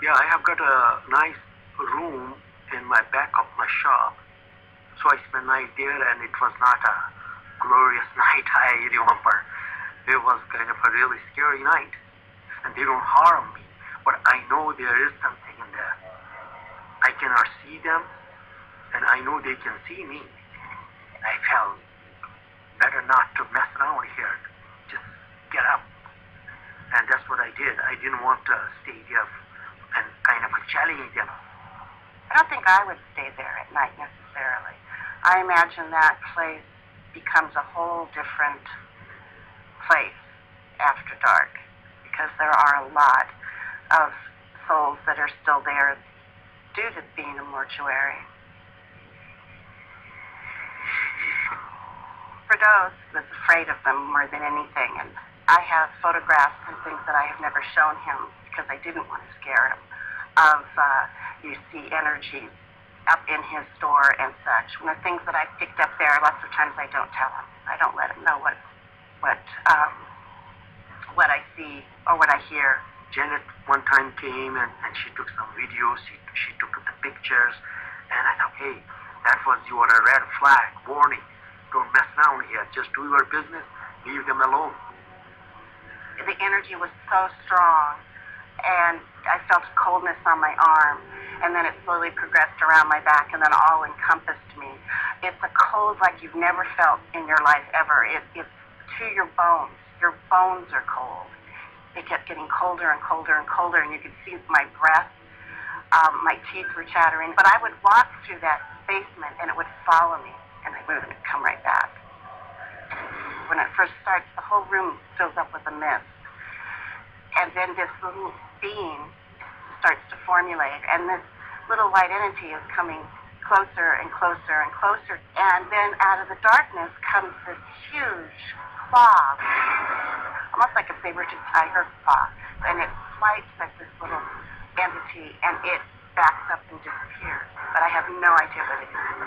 Yeah, I have got a nice room in my back of my shop. So I spent night there, and it was not a glorious night, I remember. It was kind of a really scary night. And they don't harm me, but I know there is something in there. I cannot see them, and I know they can see me. I felt better not to mess around here. Just get up. And that's what I did. I didn't want to stay there and kind of challenge them. I don't think I would stay there at night necessarily. I imagine that place becomes a whole different place after dark, because there are a lot of souls that are still there due to being a mortuary. Firdaus was afraid of them more than anything, and I have photographs and things that I have never shown him because I didn't want to scare him, of you see energies up in his store and such. And the things that I've picked up there, lots of times I don't tell him. I don't let him know what I see or what I hear. Janet one time came and she took some videos, she took the pictures, and I thought, hey, that was your red flag, warning. Don't mess around here, just do your business, leave them alone. The energy was so strong, and I felt a coldness on my arm, and then it slowly progressed around my back and then all encompassed me. It's a cold like you've never felt in your life ever. It's to your bones. Your bones are cold. It kept getting colder and colder and colder, and you could see my breath. My teeth were chattering, but I would walk through that basement and it would follow me, and I wouldn't come right back. When it first starts, the whole room fills up with a mist, and then this little being starts to formulate, and this little white entity is coming closer and closer and closer, and then out of the darkness comes this huge claw, almost like a saber-toothed tiger claw, and it swipes at this little entity, and it backs up and disappears. But I have no idea what it is.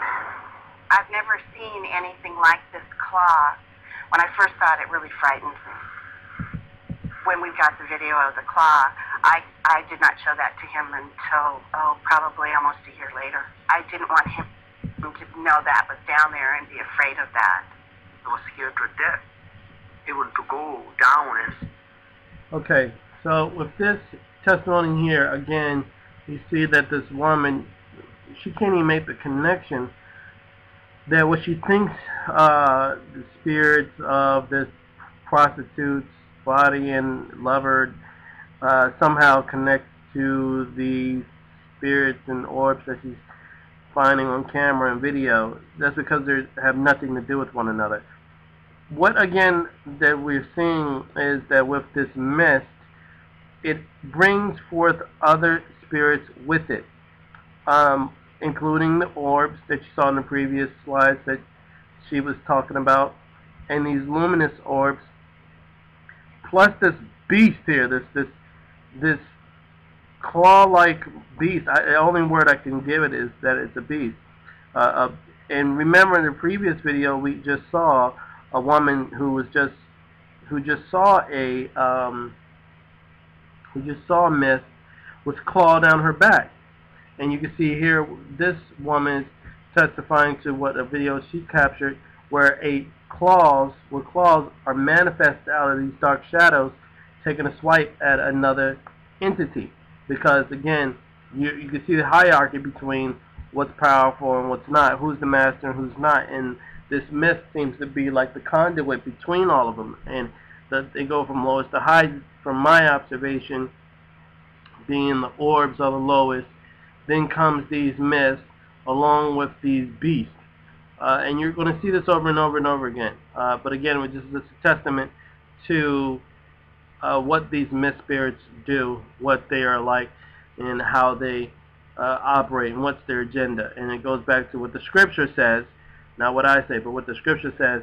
I've never seen anything like this claw. When I first saw it, it really frightened me. When we got the video of the claw, I did not show that to him until, probably almost a year later. I didn't want him to know that was down there and be afraid of that. I was scared to death, even to go down and... Okay, so with this testimony here, again, you see that this woman, she can't even make the connection that what she thinks the spirits of this prostitute's body and lover somehow connect to the spirits and orbs that she's finding on camera and video. That's because they have nothing to do with one another. What again that we're seeing is that with this mist, it brings forth other spirits with it, including the orbs that you saw in the previous slides that she was talking about, and these luminous orbs, plus this beast here, this claw-like beast. The only word I can give it is that it's a beast. And remember, in the previous video, we just saw a woman who just saw a mist with claw down her back. And you can see here, this woman is testifying to what a video she captured, where claws are manifested out of these dark shadows, taking a swipe at another entity. Because again, you can see the hierarchy between what's powerful and what's not, who's the master and who's not, and this mist seems to be like the conduit between all of them, and they go from lowest to highest. From my observation, being the orbs are the lowest, then comes these mists along with these beasts, and you're going to see this over and over and over again. But again, this is a testament to what these mist spirits do, what they are like, and how they operate, and what's their agenda. And it goes back to what the scripture says, not what I say, but what the scripture says,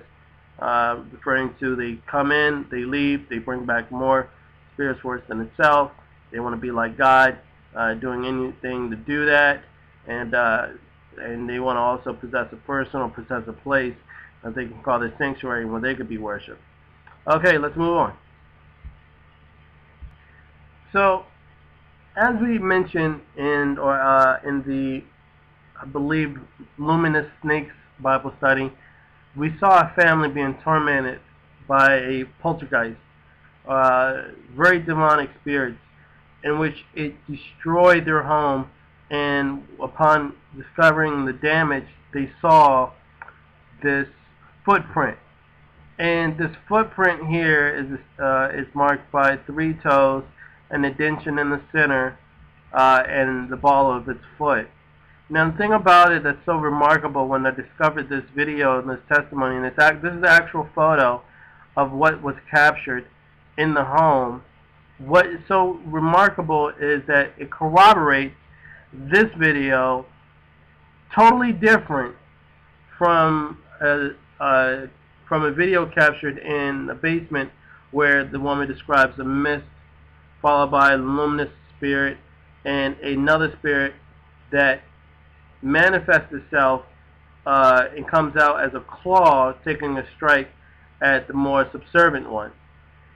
referring to they come in, they leave, they bring back more spirits worse than itself. They want to be like God, doing anything to do that, and they want to also possess a person or possess a place that they can call their sanctuary where they could be worshipped. Okay, let's move on. So, as we mentioned in the, I believe, Luminous Snakes Bible study, we saw a family being tormented by a poltergeist, very demonic spirits, in which it destroyed their home, and upon discovering the damage, they saw this footprint. And this footprint here is marked by 3 toes, an indentation in the center, and the ball of its foot. Now the thing about it that's so remarkable, when I discovered this video and this testimony, and this is the actual photo of what was captured in the home. What is so remarkable is that it corroborates this video, totally different from a video captured in a basement where the woman describes a mist followed by a luminous spirit and another spirit that manifests itself and comes out as a claw taking a strike at the more subservient one.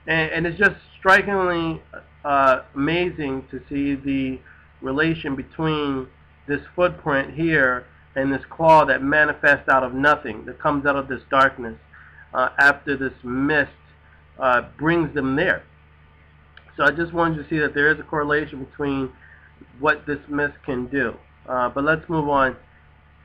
And it's just strikingly amazing to see the relation between this footprint here and this claw that manifests out of nothing, that comes out of this darkness after this mist brings them there. So I just wanted you to see that there is a correlation between what this mist can do. But let's move on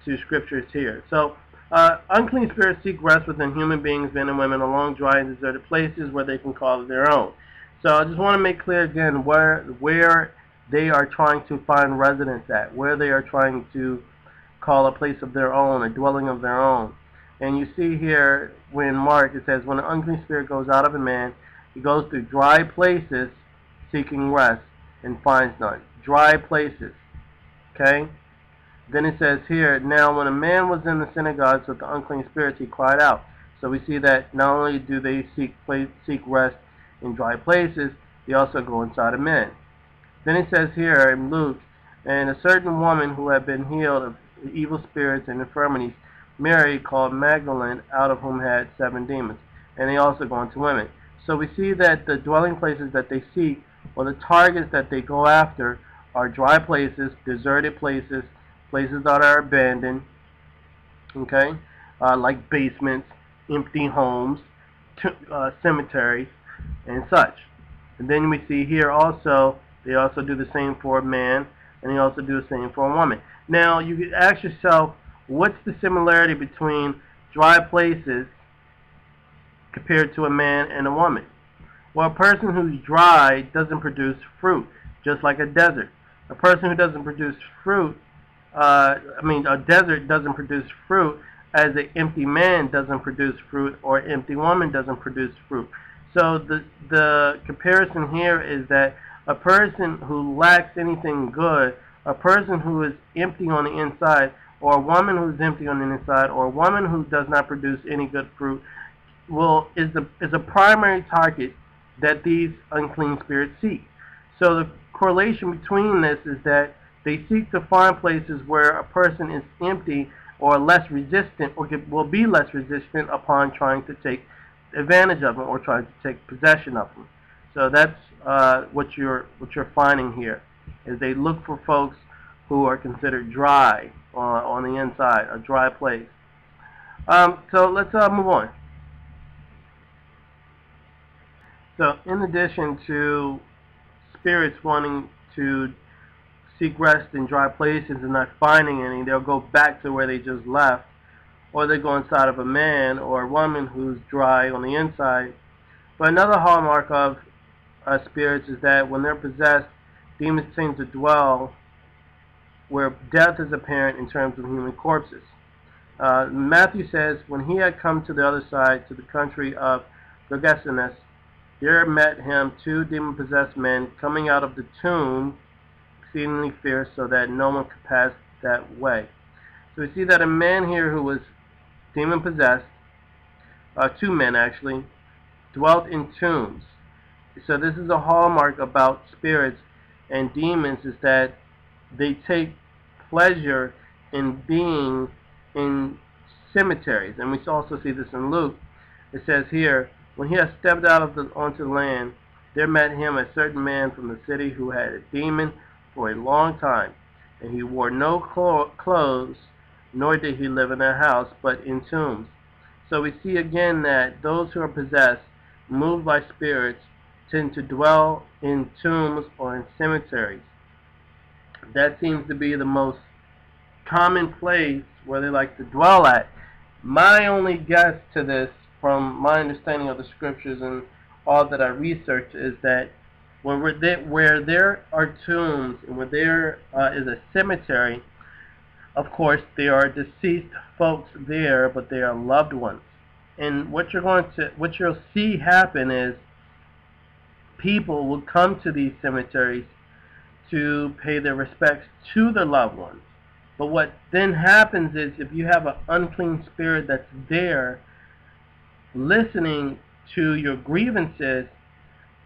to scriptures here. So, unclean spirits seek rest within human beings, men and women, along dry and deserted places where they can call it their own. So I just want to make clear again where they are trying to find residence at, where they are trying to call a place of their own, a dwelling of their own. And you see here, when Mark, it says, when an unclean spirit goes out of a man, he goes through dry places seeking rest and finds none. Dry places. Okay? Then it says here, now when a man was in the synagogues with the unclean spirits, he cried out. So we see that not only do they seek rest in dry places, they also go inside of men. Then it says here in Luke, and a certain woman who had been healed of evil spirits and infirmities, Mary called Magdalene, out of whom had 7 demons. And they also go into women. So we see that the dwelling places that they seek, or the targets that they go after, are dry places, deserted places, places that are abandoned, okay, like basements, empty homes, cemeteries, and such. And then we see here also, they also do the same for a man, and they also do the same for a woman. Now, you could ask yourself, what's the similarity between dry places compared to a man and a woman? Well, a person who's dry doesn't produce fruit, just like a desert. A person who doesn't produce fruit, a desert doesn't produce fruit, as an empty man doesn't produce fruit, or an empty woman doesn't produce fruit. So the comparison here is that a person who lacks anything good, a person who is empty on the inside, or a woman who is empty on the inside, or a woman who does not produce any good fruit, is a primary target that these unclean spirits seek. So the correlation between this is that they seek to find places where a person is empty or less resistant, or will be less resistant upon trying to take advantage of them or trying to take possession of them. So that's what you're finding here, is they look for folks who are considered dry on the inside, a dry place. So let's move on. So in addition to spirits wanting to seek rest in dry places and not finding any, they'll go back to where they just left, or they go inside of a man or a woman who's dry on the inside. But another hallmark of spirits is that when they're possessed, demons seem to dwell where death is apparent in terms of human corpses. Matthew says, when he had come to the other side, to the country of Gergesenes, there met him 2 demon-possessed men coming out of the tomb, exceedingly fierce, so that no one could pass that way. So we see that a man here who was demon-possessed, 2 men actually, dwelt in tombs. So this is a hallmark about spirits and demons, is that they take pleasure in being in cemeteries. And we also see this in Luke. It says here, when he had stepped out onto the land, there met him a certain man from the city who had a demon for a long time, and he wore no clothes, nor did he live in a house, but in tombs. So we see again that those who are possessed, moved by spirits, tend to dwell in tombs or in cemeteries. That seems to be the most common place where they like to dwell at. My only guess to this, from my understanding of the scriptures and all that I researched, is that where there are tombs and where there is a cemetery, of course there are deceased folks there, but they are loved ones. And what you'll see happen is people will come to these cemeteries to pay their respects to their loved ones. But what then happens is, if you have an unclean spirit that's there listening to your grievances,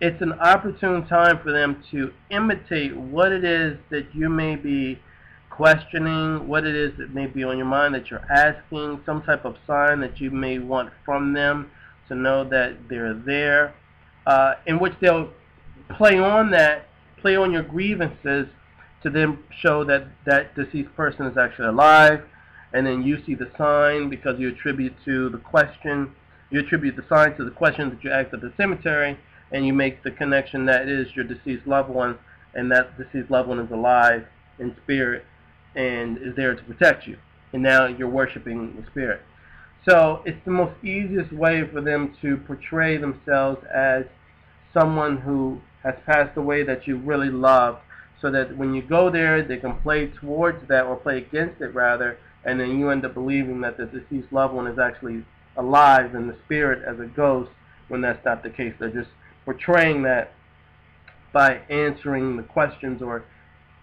it's an opportune time for them to imitate what it is that you may be questioning, what it is that may be on your mind that you're asking, some type of sign that you may want from them to know that they're there, in which they'll play on your grievances to then show that that deceased person is actually alive, and then you see the sign because you attribute the sign to the question that you asked at the cemetery, and you make the connection that it is your deceased loved one, and that deceased loved one is alive in spirit and is there to protect you, and now you're worshiping the spirit. So it's the most easiest way for them to portray themselves as someone who has passed away that you really love, so that when you go there, they can play towards that, or play against it rather, and then you end up believing that the deceased loved one is actually alive in the spirit as a ghost, when that's not the case. They're just portraying that by answering the questions or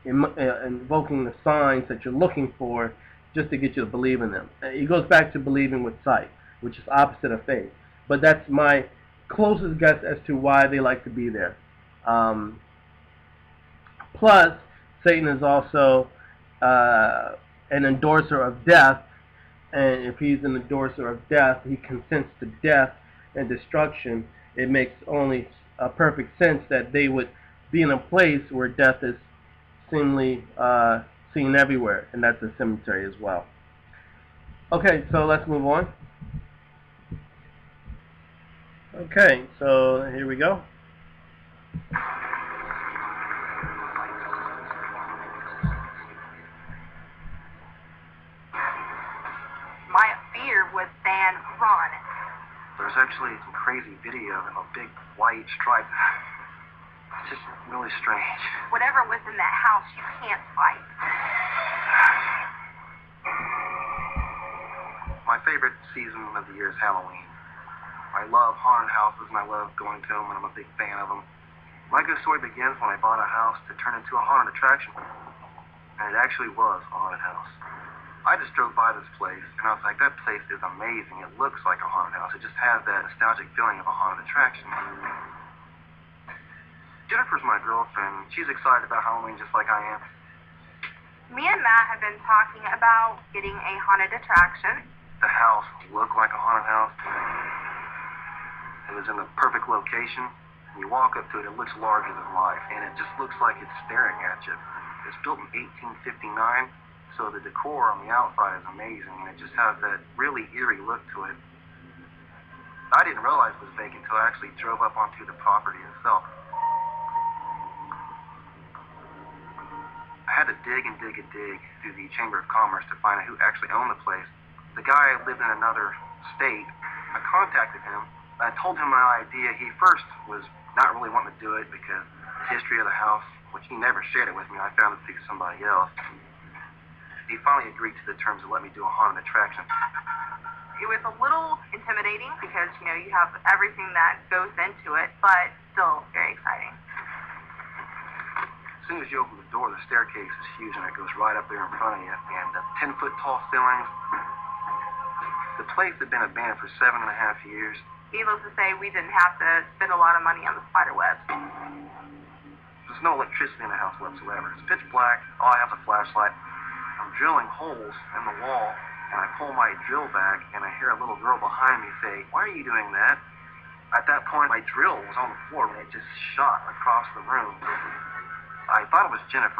invoking the signs that you're looking for, just to get you to believe in them. It goes back to believing with sight, which is opposite of faith. But that's my closest guess as to why they like to be there. Plus, Satan is also an endorser of death, and if he's an endorser of death, he consents to death and destruction. It makes only perfect sense that they would be in a place where death is seemingly seen everywhere, and that's a cemetery as well. Okay, so let's move on. Okay, so here we go. My fear was Van Ron. There's actually some crazy video of a big white stripe. It's just really strange. Whatever was in that house, you can't fight. My favorite season of the year is Halloween. I love haunted houses and I love going to them, and I'm a big fan of them. My good story begins when I bought a house to turn into a haunted attraction. And it actually was a haunted house. I just drove by this place and I was like, that place is amazing. It looks like a haunted house. It just has that nostalgic feeling of a haunted attraction. Jennifer's my girlfriend. She's excited about Halloween just like I am. Me and Matt have been talking about getting a haunted attraction. The house looked like a haunted house. It was in the perfect location. When you walk up to it, it looks larger than life, and it just looks like it's staring at you. It's built in 1859, so the decor on the outside is amazing, and it just has that really eerie look to it. I didn't realize it was vacant until I actually drove up onto the property itself. I had to dig and dig and dig through the Chamber of Commerce to find out who actually owned the place. The guy lived in another state. I contacted him. I told him my idea. He first was not really wanting to do it because the history of the house, which he never shared it with me. I found it through somebody else. He finally agreed to the terms to let me do a haunted attraction. It was a little intimidating because, you know, you have everything that goes into it, but still very exciting. As soon as you open the door, the staircase is huge and it goes right up there in front of you. And the 10-foot tall ceilings. The place had been abandoned for 7.5 years. Needless to say, we didn't have to spend a lot of money on the spider webs. There's no electricity in the house whatsoever. It's pitch black. All I have is a flashlight. I'm drilling holes in the wall, and I pull my drill back, and I hear a little girl behind me say, "Why are you doing that?" At that point, my drill was on the floor, and it just shot across the room. I thought it was Jennifer.